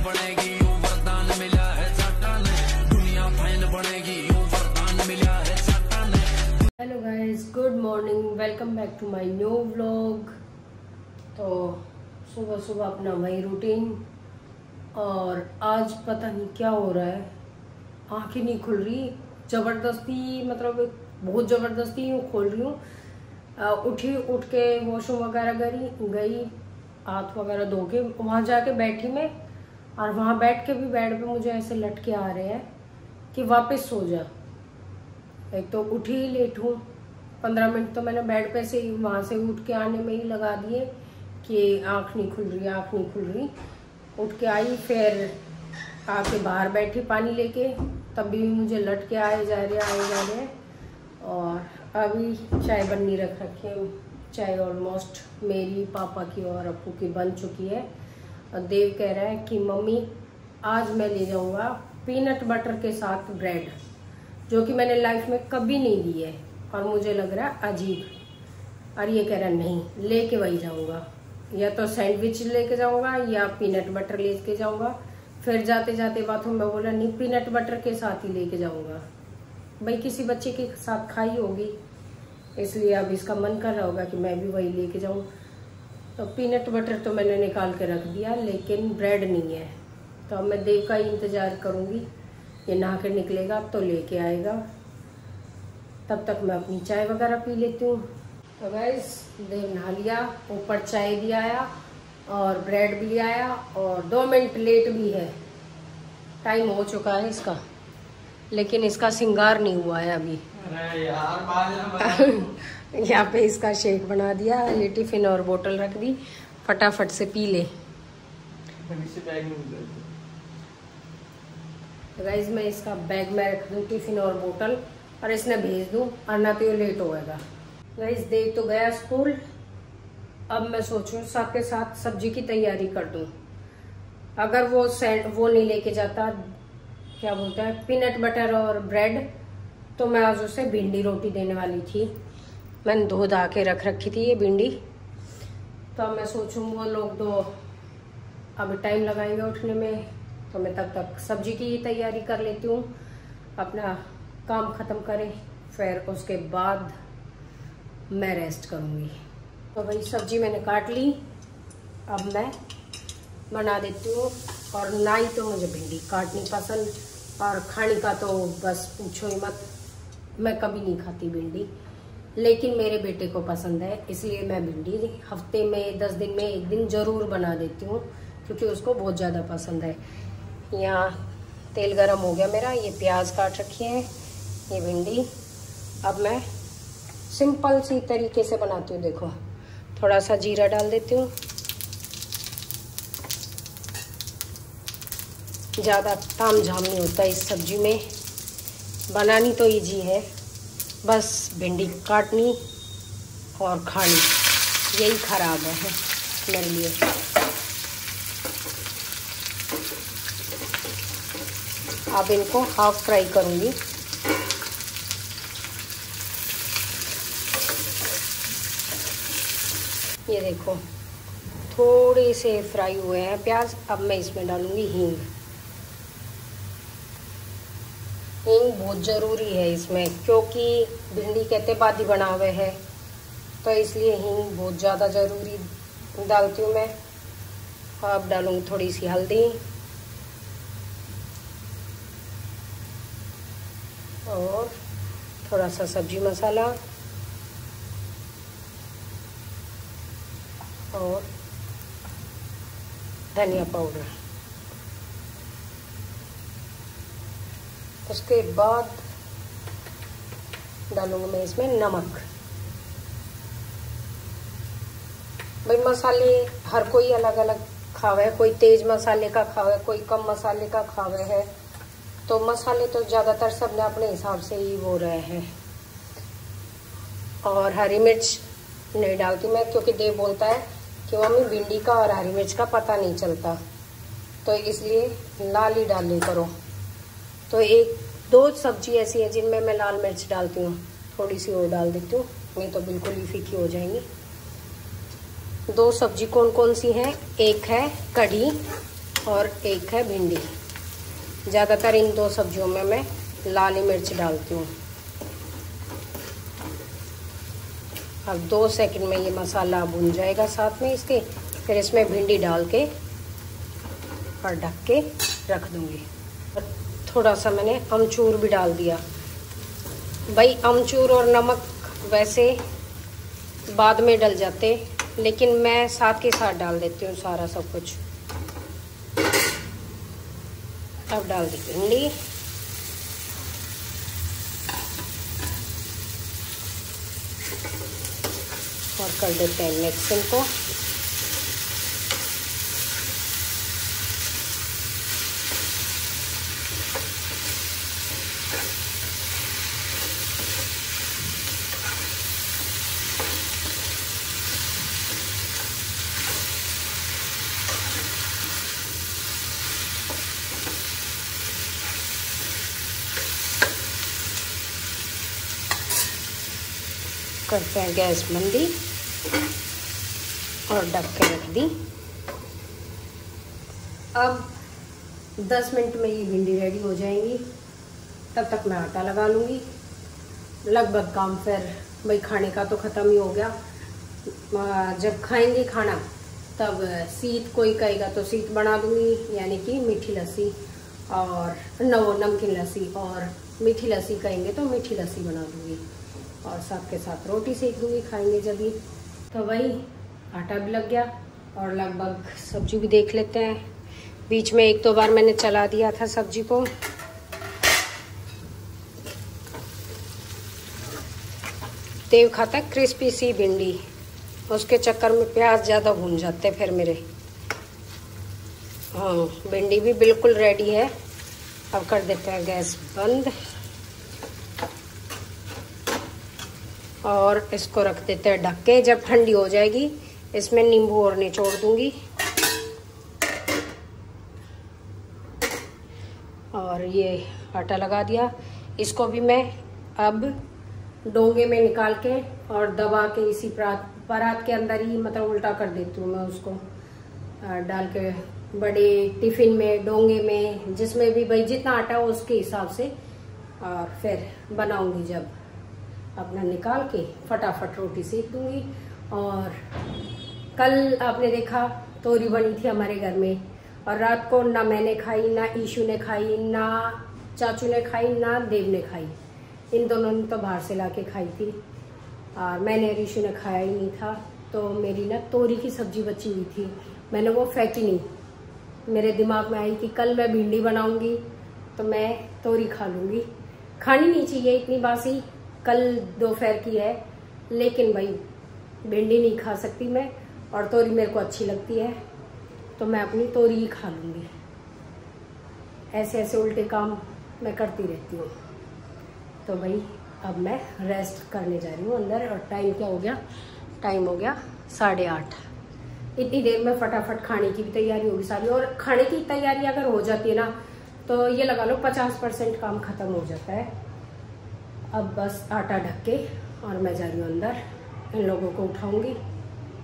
बनेगी यूं वरदान मिला है साटा ने, दुनिया फैन बनेगी यूं वरदान मिला है साटा ने। Hello guys, good morning, welcome back to my new vlog. तो सुबह सुबह अपना वही रूटीन, और आज पता नहीं क्या हो रहा है, आंखें नहीं खुल रही ज़बरदस्ती, मतलब बहुत ज़बरदस्ती यूँ खोल रही हूँ। उठ के वॉशरूम वगैरह गई, हाथ वगैरह धो के वहाँ जाके बैठी मैं, और वहाँ बैठ के भी बेड पे मुझे ऐसे लटके आ रहे हैं कि वापस सो जा। एक तो उठी ही लेट हूँ, 15 मिनट तो मैंने बेड पे से वहाँ से उठ के आने में ही लगा दिए कि आँख नहीं खुल रही। उठ के आई, फिर आके बाहर बैठी पानी लेके, तब भी मुझे लटके आए जा रहे। और अभी चाय बननी रख रखी है। चाय ऑलमोस्ट मेरी, पापा की और अप्पू की बन चुकी है। और देव कह रहा है कि मम्मी आज मैं ले जाऊंगा पीनट बटर के साथ ब्रेड, जो कि मैंने लाइफ में कभी नहीं ली है और मुझे लग रहा है अजीब। और ये कह रहा है नहीं, लेके वही जाऊंगा, या तो सैंडविच लेके जाऊंगा या पीनट बटर लेके जाऊंगा। फिर जाते जाते बाथरूम में बोला नहीं, पीनट बटर के साथ ही लेके जाऊंगा। भाई किसी बच्चे के साथ खाई होगी, इसलिए अब इसका मन कर रहा होगा कि मैं भी वही लेके जाऊं। तो पीनट बटर तो मैंने निकाल के रख दिया, लेकिन ब्रेड नहीं है। तो अब मैं देव का ही इंतजार करूंगी, ये नहा के निकलेगा तो लेके आएगा। तब तक मैं अपनी चाय वगैरह पी लेती हूँ। तो गाइस, देव नहा लिया, ऊपर चाय भी आया और ब्रेड भी आया, और 2 मिनट लेट भी है, टाइम हो चुका है इसका, लेकिन इसका श्रृंगार नहीं हुआ है अभी। अरे यार यहाँ पे इसका शेक बना दिया, ये टिफिन और बोतल रख दी, फटाफट से पी ले। तो गाइस, मैं इसका बैग में रख दूँ टिफिन और बोतल, और इसने भेज दूँ, वरना तो ये लेट होएगा। गाइस, देव तो गया स्कूल, अब मैं सोचूं साथ के साथ सब्जी की तैयारी कर दूं। अगर वो नहीं लेके जाता, क्या बोलता है, पीनट बटर और ब्रेड, तो मैं आज उसे भिंडी रोटी देने वाली थी। मैंने धो धा के रख रखी थी ये भिंडी। तो अब मैं सोचूं वो लोग तो अभी टाइम लगाएंगे उठने में, तो मैं तब तक सब्जी की तैयारी कर लेती हूँ, अपना काम ख़त्म करें, फिर उसके बाद मैं रेस्ट करूँगी। तो भाई सब्जी मैंने काट ली, अब मैं बना देती हूँ। और ना ही तो मुझे भिंडी काटनी पसंद, और खाने का तो बस पूछो ही मत, मैं कभी नहीं खाती भिंडी, लेकिन मेरे बेटे को पसंद है, इसलिए मैं भिंडी हफ्ते में 10 दिन में 1 दिन ज़रूर बना देती हूँ, क्योंकि उसको बहुत ज़्यादा पसंद है। यहाँ तेल गरम हो गया मेरा, ये प्याज काट रखी है, ये भिंडी। अब मैं सिंपल सी तरीके से बनाती हूँ। देखो, थोड़ा सा जीरा डाल देती हूँ, ज़्यादा ताम झाम नहीं होता इस सब्जी में, बनानी तो इजी है, बस भिंडी काटनी और खानी, यही खराब है मेरे लिए। अब इनको हाफ फ्राई करूँगी। ये देखो, थोड़े से फ्राई हुए हैं प्याज। अब मैं इसमें डालूंगी हींग। हींग बहुत ज़रूरी है इसमें, क्योंकि भिंडी कहते बादी बना हुए है, तो इसलिए हींग बहुत ज़्यादा ज़रूरी डालती हूँ मैं। अब डालूंगी थोड़ी सी हल्दी, और थोड़ा सा सब्जी मसाला, और धनिया पाउडर। उसके बाद डालूंगी मैं इसमें नमक। भाई मसाले हर कोई अलग अलग खावे, कोई तेज मसाले का खावे, कोई कम मसाले का खावे है, तो मसाले तो ज़्यादातर सबने अपने हिसाब से ही वो रहे हैं। और हरी मिर्च नहीं डालती मैं, क्योंकि देव बोलता है कि मम्मी भिंडी का और हरी मिर्च का पता नहीं चलता, तो इसलिए लाल ही डाल ली करो। तो 1-2 सब्जी ऐसी है जिनमें मैं लाल मिर्च डालती हूँ, थोड़ी सी और डाल देती हूँ, नहीं तो बिल्कुल ही फीकी हो जाएंगी। 2 सब्जी कौन कौन सी हैं? एक है कढ़ी और एक है भिंडी। ज़्यादातर इन दो सब्जियों में मैं लाल मिर्च डालती हूँ। अब 2 सेकंड में ये मसाला भुन जाएगा साथ में इसके, फिर इसमें भिंडी डाल के और ढक के रख दूँगी। और थोड़ा सा मैंने अमचूर भी डाल दिया। भाई अमचूर और नमक वैसे बाद में डल जाते, लेकिन मैं साथ के साथ डाल देती हूँ सारा सब कुछ। अब डाल दी भिंडी और कर देते हैं मिक्स इनको। करते हैं गैस मंदी और ढक के रख दी। अब 10 मिनट में ये भिंडी रेडी हो जाएंगी, तब तक मैं आटा लगा लूँगी। लगभग काम फिर भाई खाने का तो ख़त्म ही हो गया। जब खाएंगे खाना तब सीत कोई कहेगा तो सीत बना दूँगी, यानी कि मीठी लस्सी और नमकीन लस्सी, और मीठी लस्सी कहेंगे तो मीठी लस्सी बना दूँगी और साथ के साथ रोटी सेक दूँगी, खाएंगे जब ही। तो वही आटा भी लग गया और लगभग सब्जी भी देख लेते हैं। बीच में 1-2 बार मैंने चला दिया था सब्जी को। देव खाता क्रिस्पी सी भिंडी, उसके चक्कर में प्याज ज़्यादा भून जाते फिर मेरे। हाँ, भिंडी भी बिल्कुल रेडी है। अब कर देते हैं गैस बंद और इसको रख देते हैं ढक के। जब ठंडी हो जाएगी इसमें नींबू और निचोड़ दूंगी और ये आटा लगा दिया। इसको भी मैं अब डोंगे में निकाल के और दबा के इसी परात के अंदर ही मतलब उल्टा कर देती हूँ मैं उसको, डाल के बड़े टिफिन में, डोंगे में, जिसमें भी भाई जितना आटा हो उसके हिसाब से, और फिर बनाऊंगी जब अपना निकाल के फटाफट रोटी सेक दूंगी। और कल आपने देखा तोरी बनी थी हमारे घर में, और रात को ना मैंने खाई, ना ईशु ने खाई, ना चाचू ने खाई, ना देव ने खाई। इन दोनों ने तो बाहर से लाके खाई थी और मैंने और ईशु ने खाया ही नहीं था। तो मेरी ना तोरी की सब्जी बची हुई थी, मैंने वो फेंकी नहीं। मेरे दिमाग में आई कि कल मैं भिंडी बनाऊंगी तो मैं तोरी खा लूँगी। खानी नहीं चाहिए इतनी बासी, कल दोपहर की है, लेकिन भाई भिंडी नहीं खा सकती मैं, और तोरी मेरे को अच्छी लगती है तो मैं अपनी तोरी ही खा लूँगी। ऐसे ऐसे उल्टे काम मैं करती रहती हूँ। तो भाई अब मैं रेस्ट करने जा रही हूँ अंदर। और टाइम क्या हो गया? टाइम हो गया 8:30। इतनी देर में फटाफट खाने की भी तैयारी होगी सारी। और खाने की तैयारी अगर हो जाती है ना तो ये लगा लो 50% काम खत्म हो जाता है। अब बस आटा ढक के और मैं जा रही हूँ अंदर, इन लोगों को उठाऊंगी।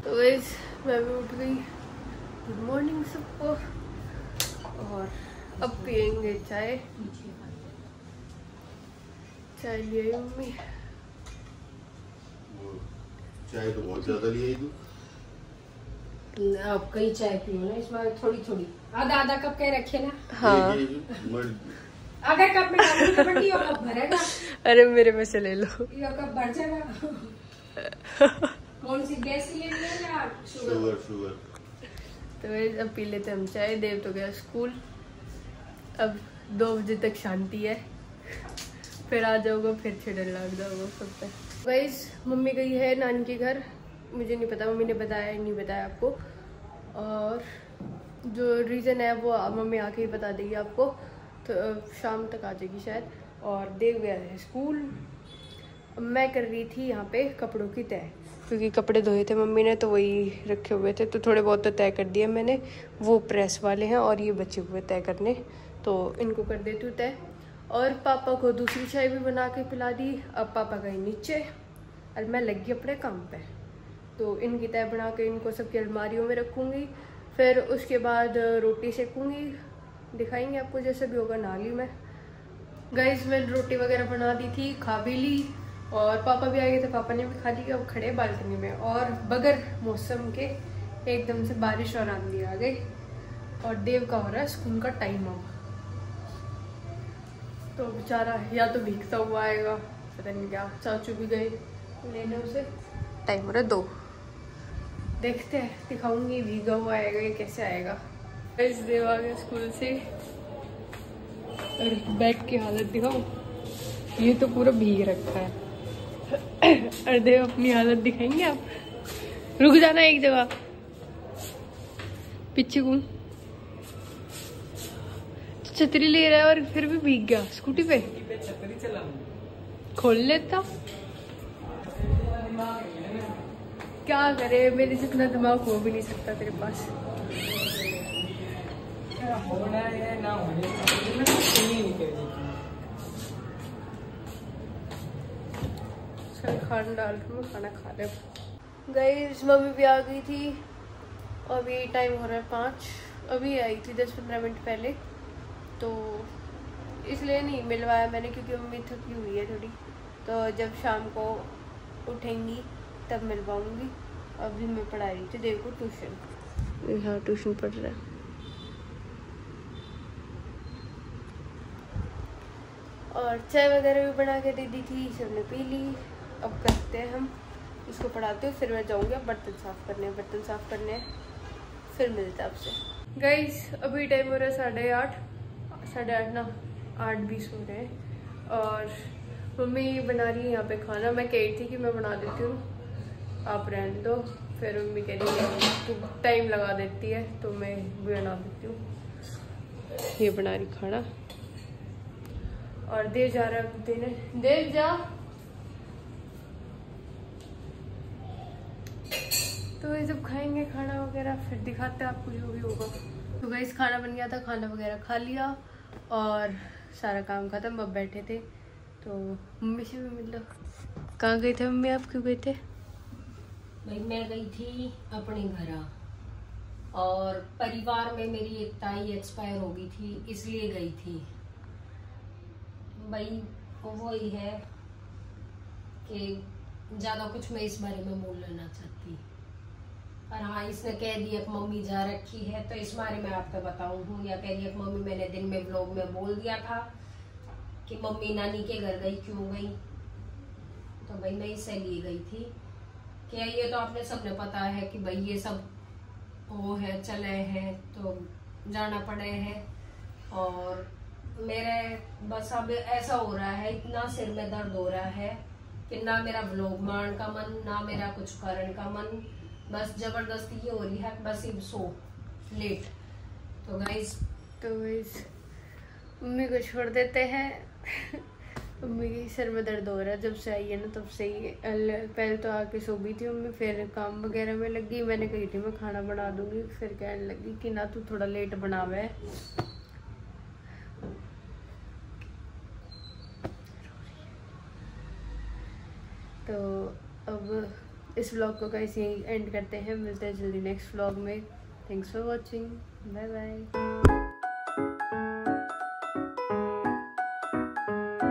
तो गाइस मैं भी उठ गई। गुड मॉर्निंग सबको। और अब पियेंगे चाय। चाय लिए मम्मी। चाय तो बहुत ज्यादा लिए तू। अब कई चाय पियो ना, इसमें थोड़ी थोड़ी आधा कप के रखे ना। हाँ अगर कप में डालूंगी तो बंटी और कप भरेगा। अरे मेरे में से ले लो। ये कप भर जाएगा। कौन सी गैस लेनी है या शुगर? तो गाइस अब पी लेते हम चाय। देव तो गया स्कूल, अब 2 बजे तक शांति है, फिर आ जाओगे, फिर छेड़न लग जाओगे सब पे। गाइस मम्मी गई है नानी के घर, मुझे नहीं पता मम्मी ने बताया या नहीं बताया आपको, और जो रीज़न है वो मम्मी आके ही बता देगी आपको। तो शाम तक आ जाएगी शायद। और देव गया है स्कूल। मैं कर रही थी यहाँ पे कपड़ों की तय, क्योंकि कपड़े धोए थे मम्मी ने तो वही रखे हुए थे, तो थोड़े बहुत तो तय कर दिए मैंने। वो प्रेस वाले हैं और ये बचे हुए तय करने, तो इनको कर देती हूँ तय। और पापा को दूसरी चाय भी बना के पिला दी। अब पापा गए नीचे और मैं लग गई अपने काम पे। तो इनकी तय बना के इनको सबकी अलमारियों में रखूँगी, फिर उसके बाद रोटी सेकूँगी, दिखाएंगे आपको जैसे भी होगा नाली में। गाइस मैंने रोटी वगैरह बना दी थी, खा भी ली और पापा भी आ गए थे, पापा ने भी खा ली। अब खड़े बालकनी में और बगैर मौसम के एकदम से बारिश और आंधी आ गई और देव का हो रहा है स्कूल का टाइम अब। तो बेचारा या तो भीगता हुआ आएगा, पता नहीं क्या। चाचू भी गए लेने उसे, टाइम हो रहा है 2। देखते हैं, दिखाऊंगी भीगा हुआ आएगा या कैसे आएगा। इस देव आ गए स्कूल से और बैग की हालत दिखाऊं, ये तो पूरा भीग रखा है। और देव अपनी हालत दिखाएंगे आप? रुक जाना एक जगह, पीछे घूम। छतरी ले रहा है और फिर भी भीग गया स्कूटी पे। छतरी चला खोल लेता, क्या करे, मेरे से इतना दिमाग हो भी नहीं सकता तेरे पास। होना है ना होने खाना डाल के मैं खाना खा रहे। गाइस मम्मी भी आ गई थी, अभी टाइम हो रहा है 5। अभी आई थी 10-15 मिनट पहले, तो इसलिए नहीं मिलवाया मैंने क्योंकि मम्मी थकी हुई है थोड़ी। तो जब शाम को उठेंगी तब मिलवाऊंगी। अभी मैं पढ़ा रही थी देव को ट्यूशन। हाँ ट्यूशन पढ़ रहा है। और चाय वगैरह भी बना के दे दी थी, सबने पी ली। अब करते हैं हम इसको पढ़ाते हो, फिर मैं जाऊँगी बर्तन साफ़ करने फिर मिलते हैं आपसे। गाइस अभी टाइम हो रहा है 8:30 ना 8:20 हो रहे हैं और मम्मी बना रही है यहाँ पे खाना। मैं कह रही थी कि मैं बना देती हूँ, आप रहने दो। फिर मम्मी कह रही है तो टाइम लगा देती है, तो मैं बना देती हूँ। ये बना रही खाना और देव जा रहा है देने। देव जा। तो ये जब खाएंगे खाना वगैरह फिर दिखाते हैं आपको जो भी होगा। तो गाइस खाना बन गया था, खाना वगैरह खा लिया और सारा काम खत्म। अब बैठे थे तो मम्मी से भी मिल लो। कहाँ गए थे मम्मी, आप क्यों गए थे? भाई मैं गई थी अपने घर और परिवार में मेरी एक ताई एक्सपायर हो गई थी, इसलिए गई थी। भाई वही है कि ज़्यादा कुछ मैं इस बारे में बोलना ना चाहती, पर हाँ इसने कह दिया कि मम्मी जा रखी है तो इस बारे में आपको बताऊँ हूँ। या कह दिया कि मम्मी, मैंने दिन में व्लॉग में बोल दिया था कि मम्मी नानी के घर गई, क्यों गई? तो भाई मैं इसलिए गई थी कि ये तो आपने सबने पता है कि भाई ये सब वो है चले हैं तो जाना पड़े हैं। और मेरे बस अब ऐसा हो रहा है, इतना सिर में दर्द हो रहा है कि ना मेरा व्लॉग बनाने का मन, ना मेरा कुछ करने का मन, बस जबरदस्ती ये हो रही है बस ये सो लेट। तो गाइस मम्मी को छोड़ देते हैं। मम्मी के सर में दर्द हो रहा है जब से आई है ना, तब से ही। पहले तो आके सो गई थी मम्मी, फिर काम वगैरह में लगी। मैंने कही थी मैं खाना बना दूंगी, फिर कहने लगी कि ना तू थोड़ा लेट बनावे। तो अब इस व्लॉग को गाइस यहीं एंड करते हैं, मिलते हैं जल्दी नेक्स्ट व्लॉग में। Thanks for watching, bye bye.